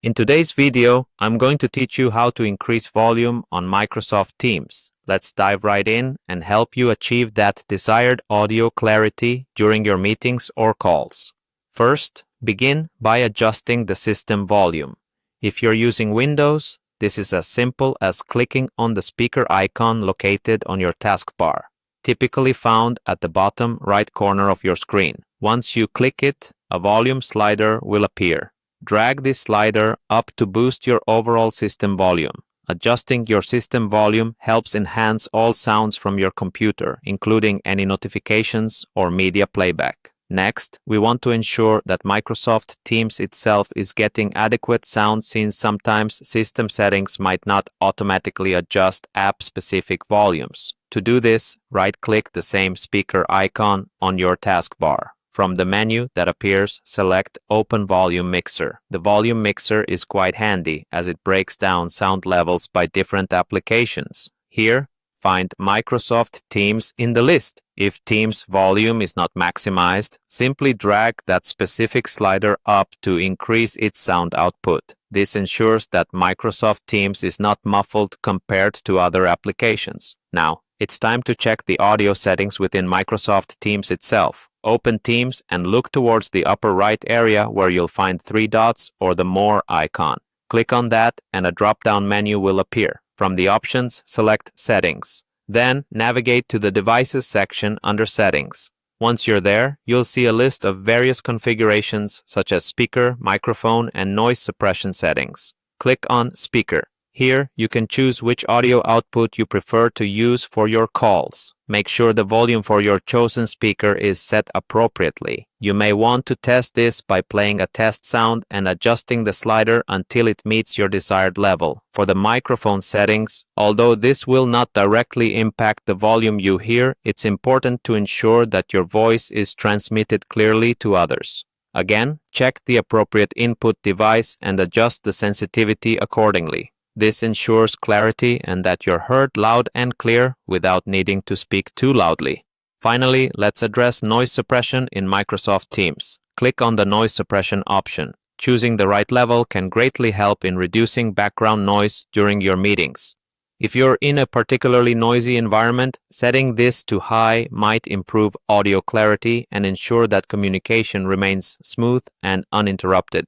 In today's video, I'm going to teach you how to increase volume on Microsoft Teams. Let's dive right in and help you achieve that desired audio clarity during your meetings or calls. First, begin by adjusting the system volume. If you're using Windows, this is as simple as clicking on the speaker icon located on your taskbar, typically found at the bottom right corner of your screen. Once you click it, a volume slider will appear. Drag this slider up to boost your overall system volume. Adjusting your system volume helps enhance all sounds from your computer, including any notifications or media playback. Next, we want to ensure that Microsoft Teams itself is getting adequate sound, since sometimes system settings might not automatically adjust app-specific volumes. To do this, right-click the same speaker icon on your taskbar. From the menu that appears, select Open Volume Mixer. The volume mixer is quite handy as it breaks down sound levels by different applications. Here, find Microsoft Teams in the list. If Teams volume is not maximized, simply drag that specific slider up to increase its sound output. This ensures that Microsoft Teams is not muffled compared to other applications. Now, it's time to check the audio settings within Microsoft Teams itself. Open Teams and look towards the upper right area where you'll find three dots or the More icon. Click on that and a drop-down menu will appear. From the options, select Settings. Then, navigate to the Devices section under Settings. Once you're there, you'll see a list of various configurations such as speaker, microphone, and noise suppression settings. Click on Speaker. Here, you can choose which audio output you prefer to use for your calls. Make sure the volume for your chosen speaker is set appropriately. You may want to test this by playing a test sound and adjusting the slider until it meets your desired level. For the microphone settings, although this will not directly impact the volume you hear, it's important to ensure that your voice is transmitted clearly to others. Again, check the appropriate input device and adjust the sensitivity accordingly. This ensures clarity and that you're heard loud and clear without needing to speak too loudly. Finally, let's address noise suppression in Microsoft Teams. Click on the noise suppression option. Choosing the right level can greatly help in reducing background noise during your meetings. If you're in a particularly noisy environment, setting this to high might improve audio clarity and ensure that communication remains smooth and uninterrupted.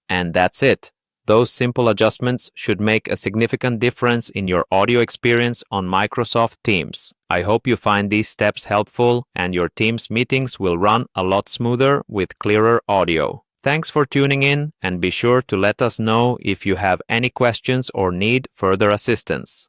And that's it. Those simple adjustments should make a significant difference in your audio experience on Microsoft Teams. I hope you find these steps helpful and your Teams meetings will run a lot smoother with clearer audio. Thanks for tuning in, and be sure to let us know if you have any questions or need further assistance.